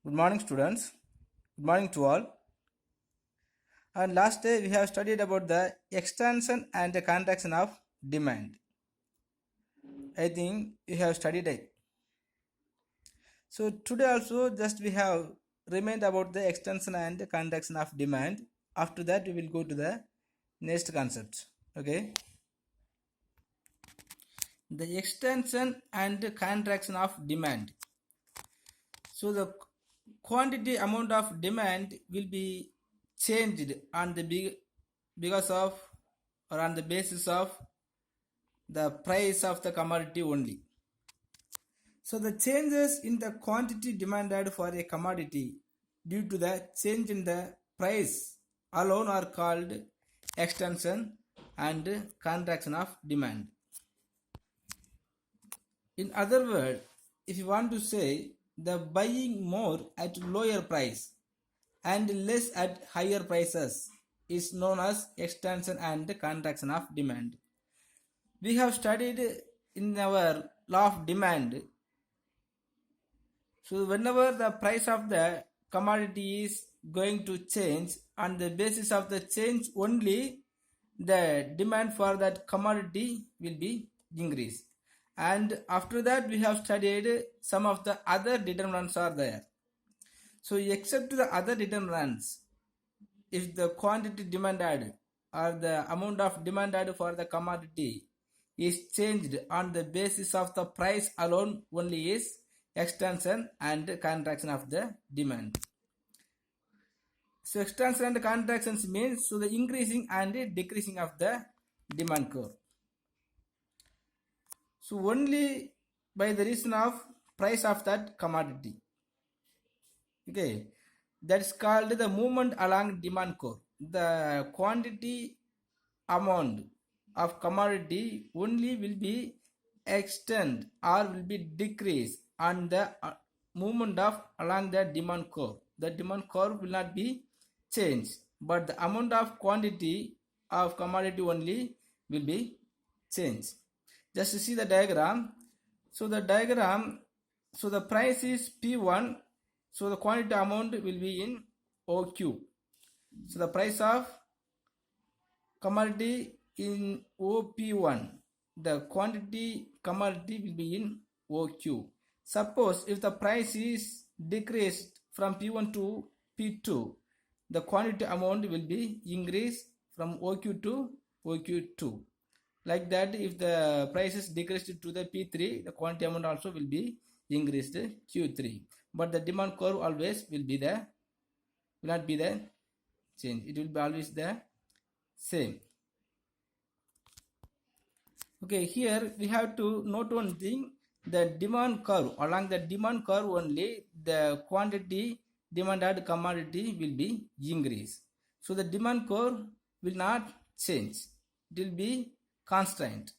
Good morning, students. Good morning to all. And last day we have studied about the extension and the contraction of demand. I think you have studied it. So today also just we have remained about the extension and the contraction of demand. After that we will go to the next concept. Okay. The extension and the contraction of demand. So the quantity amount of demand will be changed on the because of or on the basis of the price of the commodity only. So the changes in the quantity demanded for a commodity due to the change in the price alone are called extension and contraction of demand. In other words, if you want to say the buying more at lower price and less at higher prices is known as extension and contraction of demand. We have studied in our law of demand. So whenever the price of the commodity is going to change, on the basis of the change only, the demand for that commodity will be increased. And after that we have studied some of the other determinants are there. So except the other determinants, if the quantity demanded or the amount of demanded for the commodity is changed on the basis of the price alone only is extension and contraction of the demand. So extension and contractions means so the increasing and decreasing of the demand curve. So only by the reason of price of that commodity. Okay, that's called the movement along demand curve. The quantity amount of commodity only will be extend or will be decrease on the movement of along the demand curve. The demand curve will not be changed, but the amount of quantity of commodity only will be changed. Just to see the diagram. So the diagram, so the price is P1, so the quantity amount will be in OQ. So the price of commodity in OP1, the quantity commodity will be in OQ. Suppose if the price is decreased from P1 to P2, the quantity amount will be increased from OQ to OQ2. Like that, if the price is decreased to the P3, the quantity amount also will be increased Q3. But the demand curve always will not be the change. It will be always the same. Okay, here we have to note one thing, the demand curve. Along the demand curve only, the quantity demanded commodity will be increased. So the demand curve will not change. It will be constant.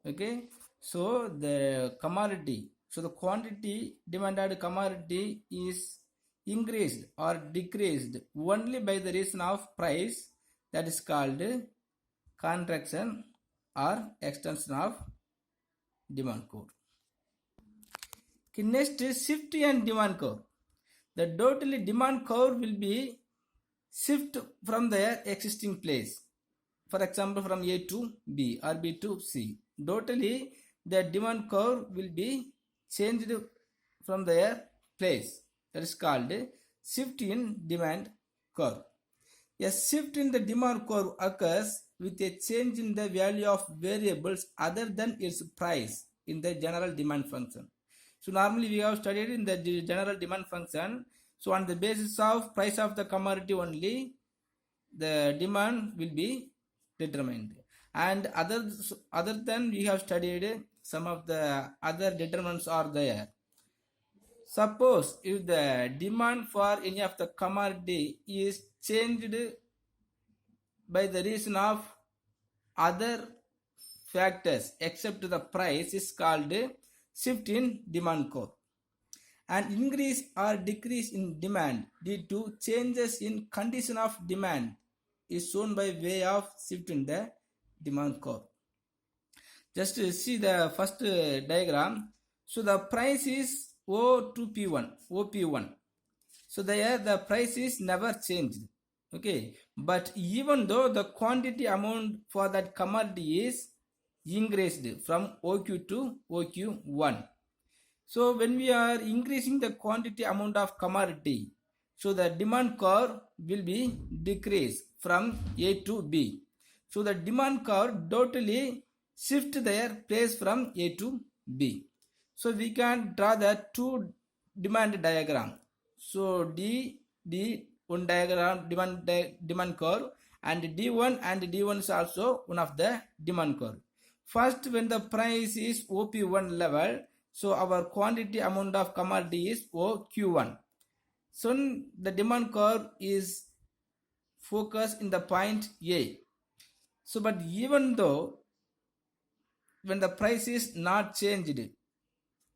Okay, so the commodity, so the quantity demanded commodity is increased or decreased only by the reason of price, that is called contraction or extension of demand curve. Okay, next is shift and demand curve. The totally demand curve will be shift from their existing place. For example, from A to B or B to C. Totally the demand curve will be changed from their place. That is called shift in demand curve. A shift in the demand curve occurs with a change in the value of variables other than its price in the general demand function. So normally we have studied in the general demand function. So on the basis of price of the commodity only, the demand will be determined. And other than we have studied some of the other determinants are there. Suppose if the demand for any of the commodity is changed by the reason of other factors except the price is called shift in demand curve. An increase or decrease in demand due to changes in condition of demand is shown by way of shift in the demand curve. Just see the first diagram. So the price is O to P1, OP1. So there the price is never changed. Okay, but even though the quantity amount for that commodity is increased from OQ to OQ1. So when we are increasing the quantity amount of commodity, so the demand curve will be decreased from A to B. So the demand curve totally shift their place from A to B. So we can draw the two demand diagram. So D one diagram demand curve, and D1 is also one of the demand curve. First, when the price is OP1 level, so our quantity amount of commodity is OQ1. So the demand curve is focused in the point A. So but even though when the price is not changed,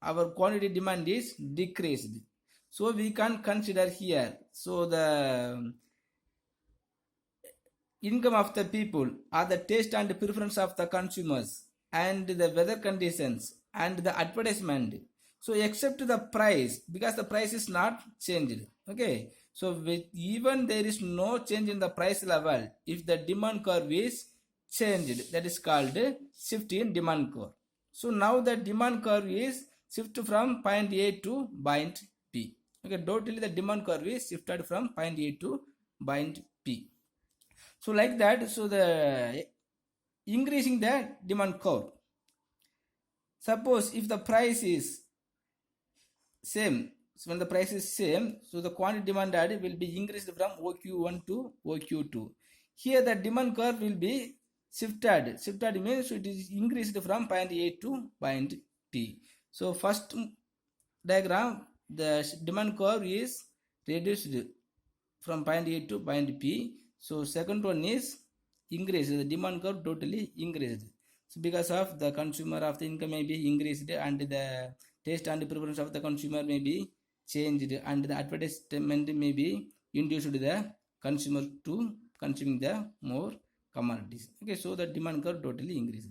our quantity demand is decreased. So we can consider here, so the income of the people, or the taste and preference of the consumers, and the weather conditions and the advertisement. So except the price, because the price is not changed. Okay, so with even there is no change in the price level, if the demand curve is changed, that is called shift in demand curve. So now the demand curve is shift from point A to point B. Okay, totally the demand curve is shifted from point A to point B. So like that, so the increasing the demand curve. Suppose if the price is same, so when the price is same, so the quantity demanded will be increased from OQ1 to OQ2. Here the demand curve will be shifted. Shifted means it is increased from point A to point B. So first diagram, the demand curve is reduced from point A to point B. So second one is increased. The demand curve totally increased. So because of the consumer of the income may be increased, and the taste and preference of the consumer may be changed, and the advertisement may be induced the consumer to consuming the more commodities. Okay, so the demand curve totally increased.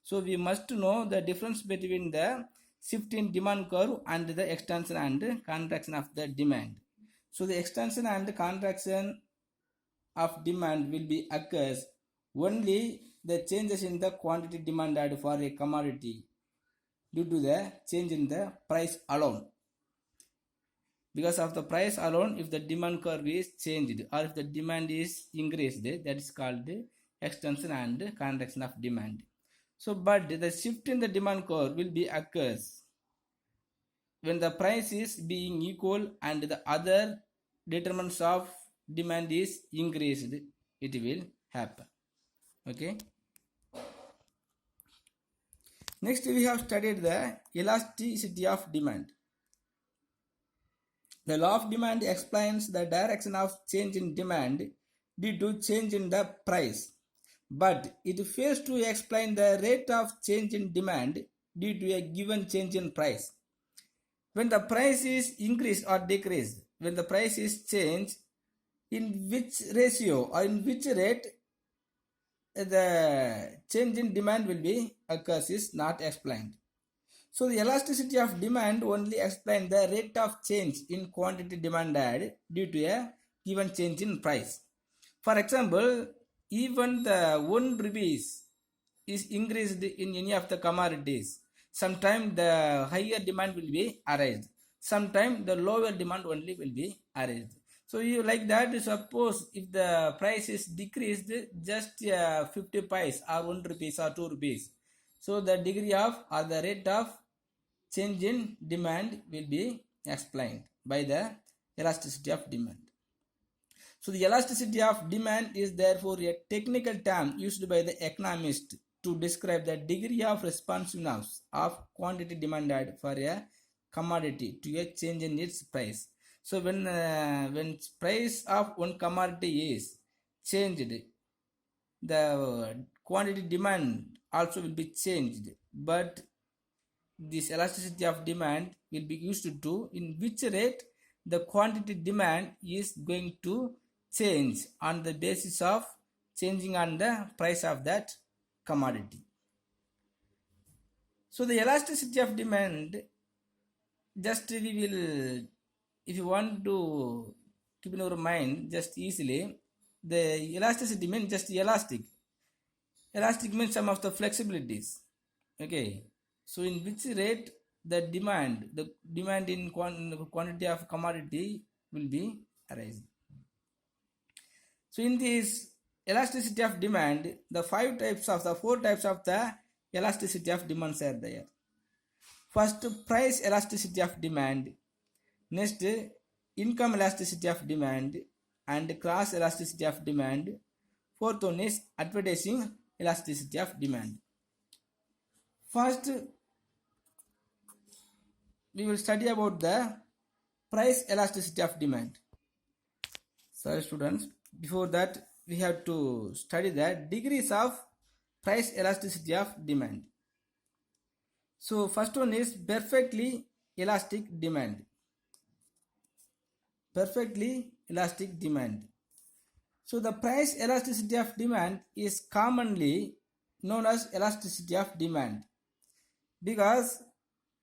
So we must know the difference between the shift in demand curve and the extension and contraction of the demand. So the extension and contraction of demand will be occurs only the changes in the quantity demanded for a commodity due to the change in the price alone. Because of the price alone, if the demand curve is changed or if the demand is increased, that is called the extension and contraction of demand. So but the shift in the demand curve will be occurs when the price is being equal and the other determinants of demand is increased, it will happen. Okay, next we have studied the elasticity of demand. The law of demand explains the direction of change in demand due to change in the price, but it fails to explain the rate of change in demand due to a given change in price. When the price is increased or decreased, when the price is changed, in which ratio or in which rate the change in demand will be occurs is not explained. So the elasticity of demand only explains the rate of change in quantity demanded due to a given change in price. For example, even the 1 rupees is increased in any of the commodities, sometimes the higher demand will be arised, sometimes the lower demand only will be arised. So you like that, suppose if the price is decreased just 50 paise or 1 rupees or 2 rupees, so the degree of or the rate of change in demand will be explained by the elasticity of demand. So the elasticity of demand is therefore a technical term used by the economist to describe the degree of responsiveness of quantity demanded for a commodity to a change in its price. So when price of one commodity is changed, the quantity demand also will be changed, but this elasticity of demand will be used to in which rate the quantity demand is going to change on the basis of changing on the price of that commodity. So the elasticity of demand, just we will if you want to keep in your mind just easily, the elasticity means just elastic. Elastic means some of the flexibilities. Okay, so in which rate the demand in quantity of commodity will be arising. So in this elasticity of demand, the four types of the elasticity of demands are there. First, price elasticity of demand. Next, income elasticity of demand and cross elasticity of demand. Fourth one is advertising elasticity of demand. First, we will study about the price elasticity of demand. Sorry students, before that we have to study the degrees of price elasticity of demand. So first one is perfectly elastic demand. Perfectly elastic demand. So the price elasticity of demand is commonly known as elasticity of demand because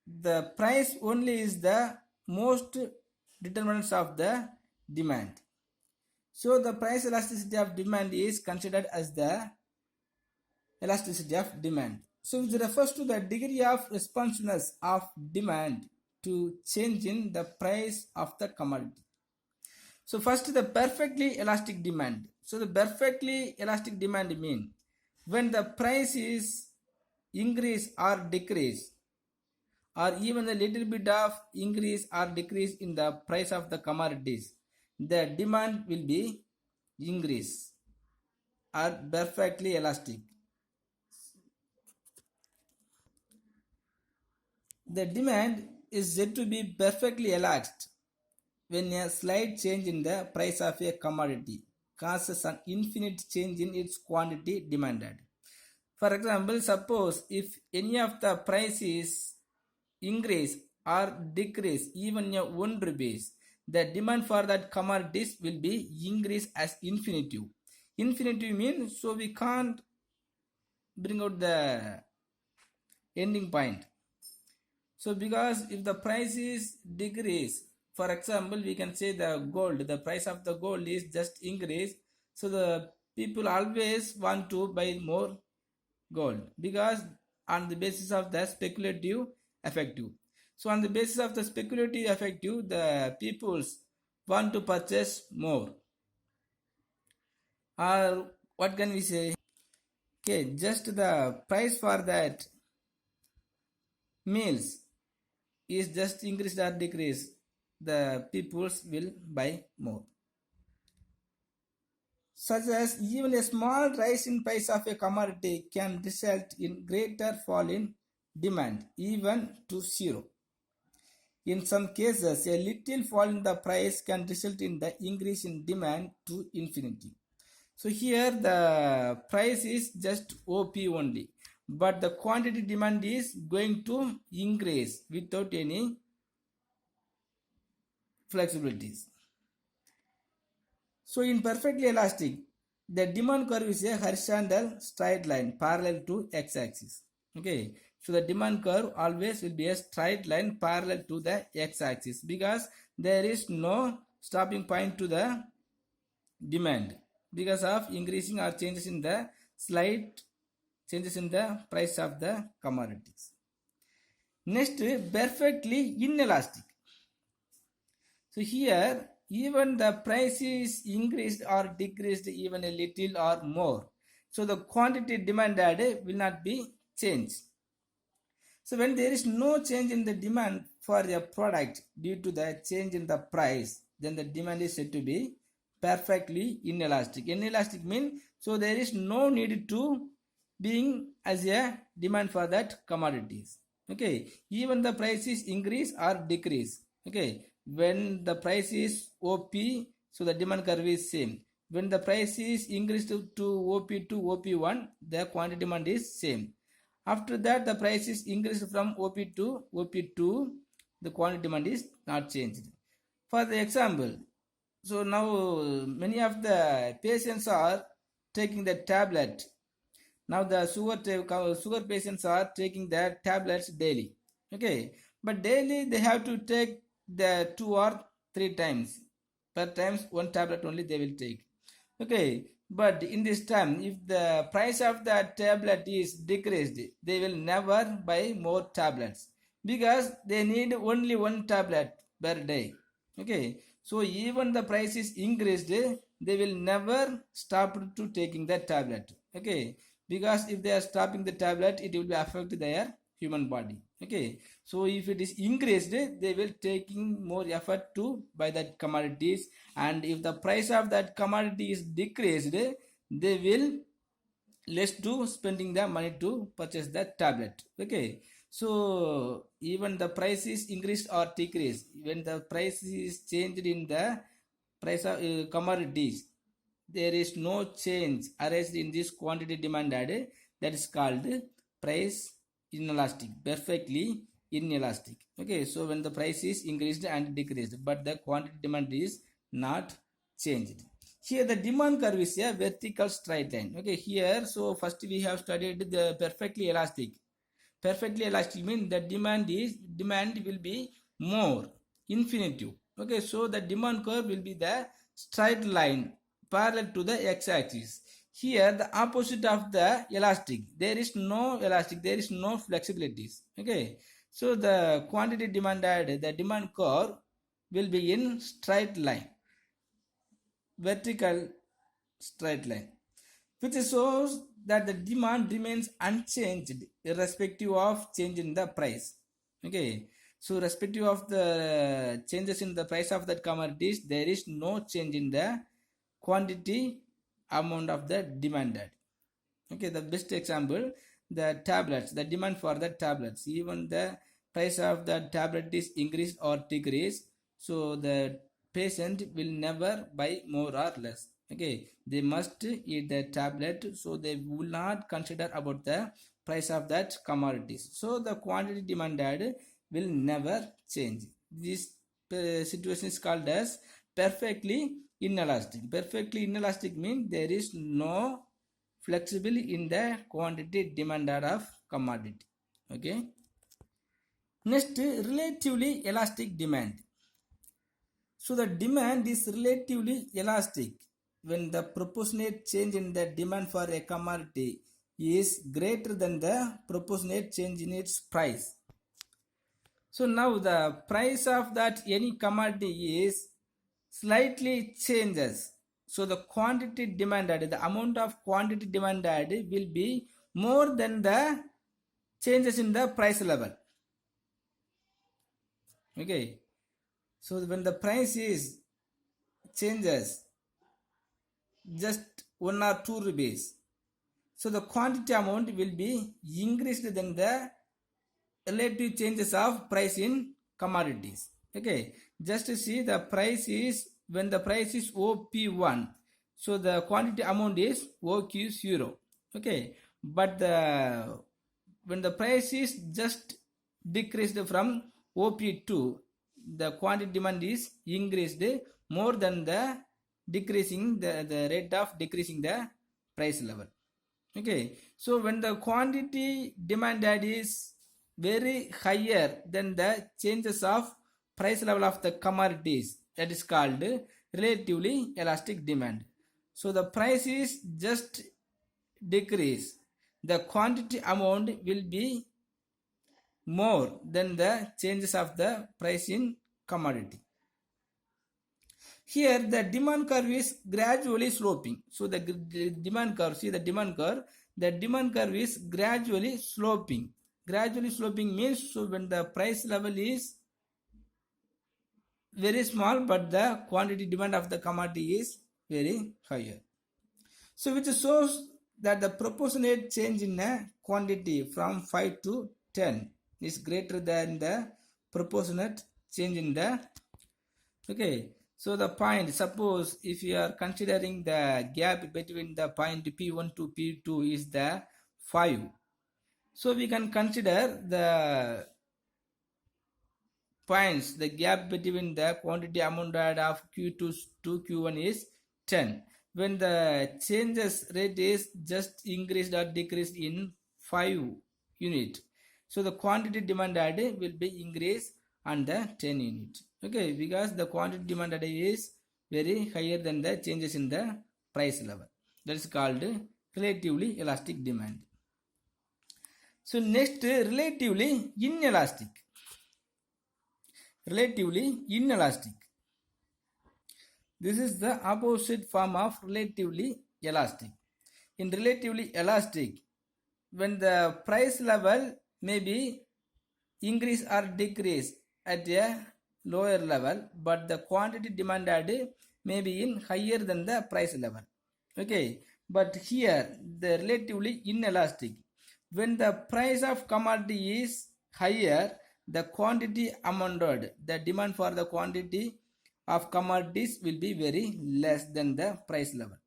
the price only is the most determinants of the demand. So the price elasticity of demand is considered as the elasticity of demand. So it refers to the degree of responsiveness of demand to change in the price of the commodity. So first the perfectly elastic demand. So the perfectly elastic demand mean when the price is increase or decrease or even a little bit of increase or decrease in the price of the commodities, the demand will be increase or perfectly elastic. The demand is said to be perfectly elastic when a slight change in the price of a commodity causes an infinite change in its quantity demanded. For example, suppose if any of the prices increase or decrease even a 1 rupees, the demand for that commodities will be increased as infinitive. Infinitive means so we can't bring out the ending point. So because if the price is decrease, for example, we can say the price of the gold is just increase. So the people always want to buy more gold because on the basis of the speculative effective. So on the basis of the speculative effective, the peoples want to purchase more. Or what can we say? Okay, just the price for that meals is just increased or decreased, the peoples will buy more. Such as even a small rise in price of a commodity can result in greater fall in demand, even to zero. In some cases, a little fall in the price can result in the increase in demand to infinity. So here the price is just OP only, but the quantity demand is going to increase without any flexibilities. So in perfectly elastic, the demand curve is a horizontal straight line parallel to x-axis. Okay, so the demand curve always will be a straight line parallel to the x-axis because there is no stopping point to the demand because of increasing or changes in the slight changes in the price of the commodities. Next, perfectly inelastic. So here even the price is increased or decreased even a little or more. So the quantity demanded will not be changed. So when there is no change in the demand for a product due to the change in the price, then the demand is said to be perfectly inelastic. Inelastic means so there is no need to being as a demand for that commodities. Okay, even the prices increase or decrease. Okay, when the price is OP, so the demand curve is same. When the price is increased to OP2, OP1, the quantity demand is same. After that, the price is increased from OP to OP2, the quantity demand is not changed. For the example, so now many of the patients are taking the tablet. Now the sugar patients are taking their tablets daily. Okay, but daily they have to take the 2 or 3 times. Per times 1 tablet only they will take. Okay, but in this time, if the price of that tablet is decreased, they will never buy more tablets because they need only one tablet per day. Okay, so even the price is increased, they will never stop to taking that tablet. Okay, because if they are stopping the tablet, it will be affect their human body. Okay, so if it is increased, they will taking more effort to buy that commodities, and if the price of that commodity is decreased, they will less to spending the money to purchase that tablet. Okay, so even the price is increased or decreased, when the price is changed in the price of commodities, there is no change arised in this quantity demanded, that is called price inelastic, perfectly inelastic. Okay, so when the price is increased and decreased but the quantity demand is not changed. Here the demand curve is a vertical straight line. Okay, here, so first we have studied the perfectly elastic. Perfectly elastic means the demand will be more infinitive. Okay, so the demand curve will be the straight line parallel to the x-axis. Here the opposite of the elastic, there is no elastic, there is no flexibilities. Okay, so the quantity demanded, the demand curve will be in straight line, vertical straight line, which shows that the demand remains unchanged irrespective of change in the price. Okay, so irrespective of the changes in the price of that commodities, there is no change in the quantity amount of the demanded. Okay, the best example, the tablets, the demand for the tablets, even the price of the tablet is increased or decreased, so the patient will never buy more or less. Okay, they must eat the tablet, so they will not consider about the price of that commodities, so the quantity demanded will never change. This situation is called as perfectly inelastic. Perfectly inelastic means there is no flexible in the quantity demanded of commodity. Okay, next, relatively elastic demand. So the demand is relatively elastic when the proportionate change in the demand for a commodity is greater than the proportionate change in its price. So now the price of that any commodity is slightly changes. So the quantity demanded, the amount of quantity demanded will be more than the changes in the price level. Okay, so when the price is changes just 1 or 2 rupees, so the quantity amount will be increased than the relative changes of price in commodities. Okay, just to see the price is, when the price is OP1, so the quantity amount is OQ0. Okay, but the when the price is just decreased from OP2, the quantity demand is increased more than the decreasing the rate of decreasing the price level. Okay, so when the quantity demanded is very higher than the changes of price level of the commodities, that is called relatively elastic demand. So the price is just decrease, the quantity amount will be more than the changes of the price in commodity. Here the demand curve is gradually sloping. So the demand curve, see the demand curve is gradually sloping. Gradually sloping means, so when the price level is very small but the quantity demand of the commodity is very higher. So which shows that the proportionate change in a quantity from 5 to 10 is greater than the proportionate change in the. Okay, so the point, suppose if you are considering the gap between the point P1 to P2 is the 5, so we can consider the points, the gap between the quantity amount of Q2 to Q1 is 10. When the changes rate is just increased or decreased in 5 unit, so the quantity demanded will be increased on the 10 unit. Okay, because the quantity demanded is very higher than the changes in the price level. That is called relatively elastic demand. So next, relatively inelastic. Relatively inelastic. This is the opposite form of relatively elastic. In relatively elastic, when the price level may be increase or decrease at a lower level, but the quantity demanded may be in higher than the price level. Okay, but here the relatively inelastic, when the price of commodity is higher, the quantity amended, the demand for the quantity of commodities will be very less than the price level.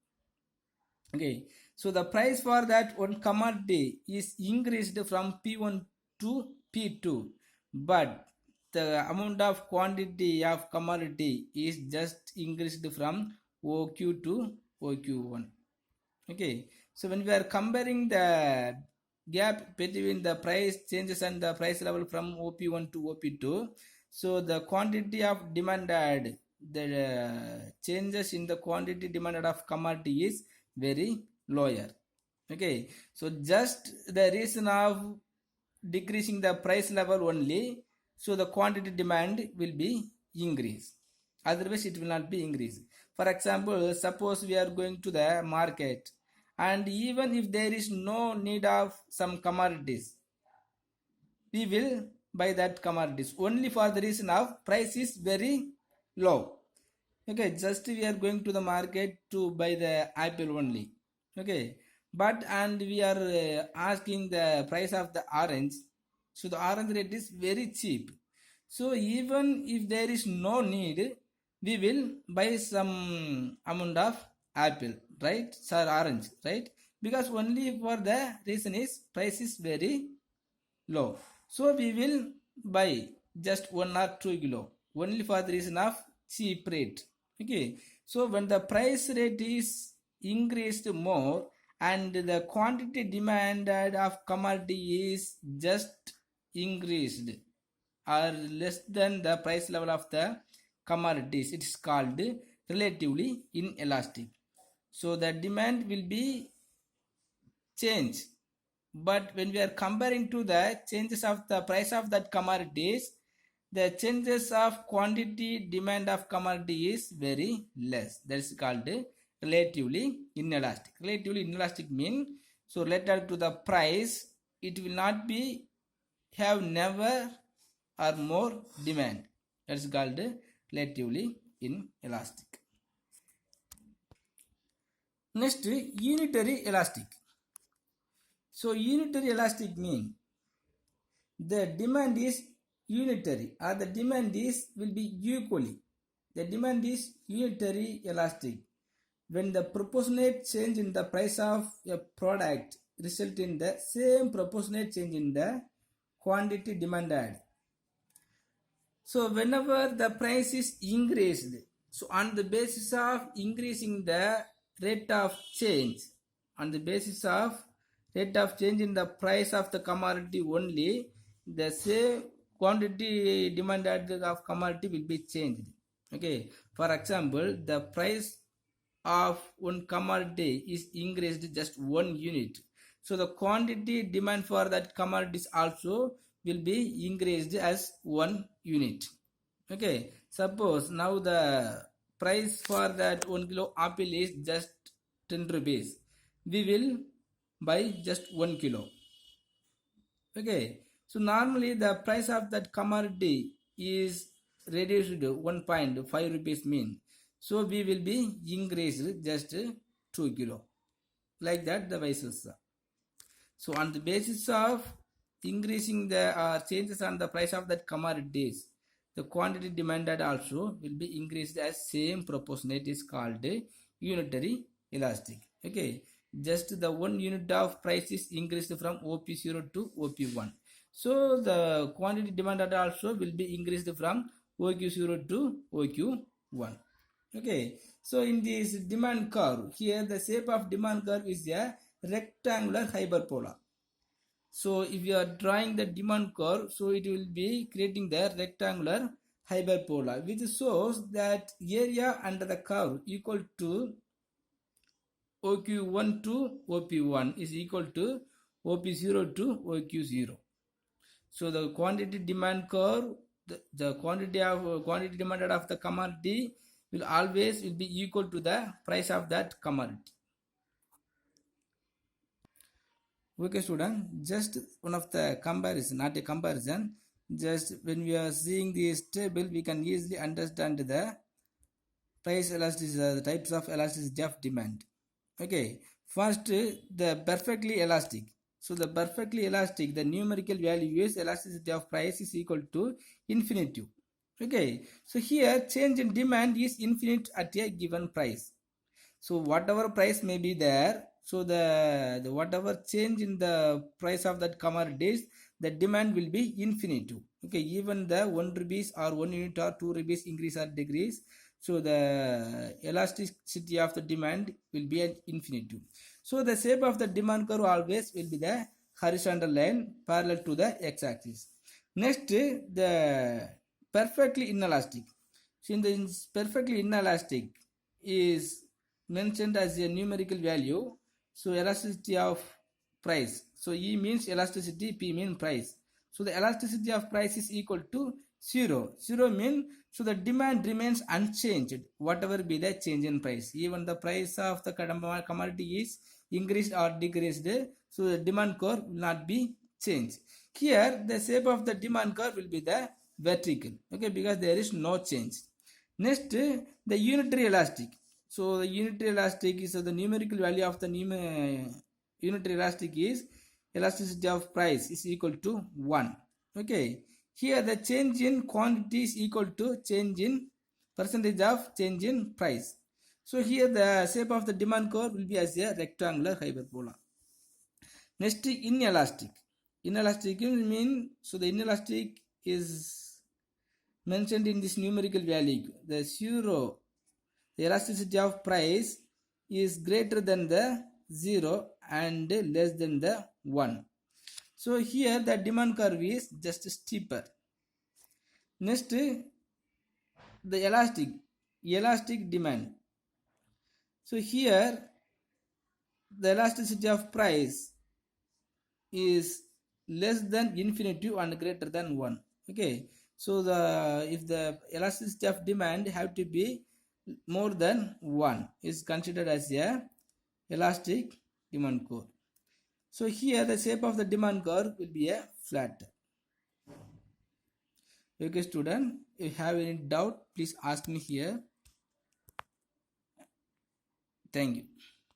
Okay, so the price for that one commodity is increased from P1 to P2, but the amount of quantity of commodity is just increased from OQ to OQ1. Okay, so when we are comparing the gap between the price changes and the price level from OP1 to OP2, so the quantity of demanded, the changes in the quantity demanded of commodity is very lower. Okay, so just the reason of decreasing the price level only, so the quantity demand will be increased, otherwise it will not be increased. For example, suppose we are going to the market, and even if there is no need of some commodities, we will buy that commodities only for the reason of price is very low. Okay, just we are going to the market to buy the apple only. Okay, but and we are asking the price of the orange, so the orange rate is very cheap. So even if there is no need, we will buy some amount of apple, right, sir, orange, right, because only for the reason is price is very low, so we will buy just 1 or 2 kilo only for the reason of cheap rate. Okay, so when the price rate is increased more and the quantity demanded of commodity is just increased or less than the price level of the commodities, it is called relatively inelastic. So the demand will be changed, but when we are comparing to the changes of the price of that commodities, the changes of quantity demand of commodity is very less. That is called relatively inelastic. Relatively inelastic means, so related to the price, it will not be have never or more demand. That is called relatively inelastic. Next, unitary elastic. So unitary elastic means the demand is unitary, or the demand is will be equally. The demand is unitary elastic when the proportionate change in the price of a product result in the same proportionate change in the quantity demanded. So whenever the price is increased, so on the basis of increasing the rate of change, on the basis of rate of change in the price of the commodity only, the same quantity demanded of commodity will be changed. Okay, for example, the price of one commodity is increased just 1 unit, so the quantity demand for that commodities also will be increased as 1 unit. Okay, suppose now the price for that 1 kilo apple is just 10 rupees, we will buy just 1 kilo. Okay, so normally the price of that commodity is reduced 1.5 rupees mean, so we will be increased just 2 kilo, like that the vice versa. So on the basis of increasing the changes on the price of that commodities, the quantity demanded also will be increased as same proportionate, is called unitary elastic. Okay, just the 1 unit of price is increased from OP0 to OP1, so the quantity demanded also will be increased from OQ0 to OQ1. Okay, so in this demand curve, here the shape of demand curve is a rectangular hyperbola. So if you are drawing the demand curve, so it will be creating the rectangular hyperbola, which shows that area under the curve equal to OQ1 to OP1 is equal to OP0 to OQ0. So the quantity demand curve, the quantity demanded of the commodity will always will be equal to the price of that commodity. Okay, student, just one of the comparison, not a comparison. Just when we are seeing this table, we can easily understand the price elasticity, the types of elasticity of demand. Okay, first the perfectly elastic. So the perfectly elastic, the numerical value is elasticity of price is equal to infinity. Okay, so here change in demand is infinite at a given price. So whatever price may be there, so the whatever change in the price of that commodities, the demand will be infinite. Okay, even the 1 rupees or 1 unit or 2 rupees increase or decrease, so the elasticity of the demand will be at infinity. So the shape of the demand curve always will be the horizontal line parallel to the x-axis. Next, the perfectly inelastic. So in the perfectly inelastic is mentioned as a numerical value. So elasticity of price. So E means elasticity, P means price. So the elasticity of price is equal to 0. 0 means so the demand remains unchanged whatever be the change in price. Even the price of the commodity is increased or decreased, so the demand curve will not be changed. Here the shape of the demand curve will be the vertical. Okay, because there is no change. Next, the unitary elastic. So the unitary elastic is the numerical value of the unitary elastic is elasticity of price is equal to 1. Okay, here the change in quantity is equal to change in percentage of change in price. So here the shape of the demand curve will be as a rectangular hyperbola. Next, inelastic. Inelastic mean, so the inelastic is mentioned in this numerical value. The 0, the elasticity of price is greater than the 0 and less than the 1. So here the demand curve is just steeper. Next, the elastic demand. So here the elasticity of price is less than infinity and greater than 1. Okay, so the if the elasticity of demand have to be more than 1 is considered as a elastic demand curve. So here the shape of the demand curve will be a flat. Okay, student, if you have any doubt, please ask me here. Thank you.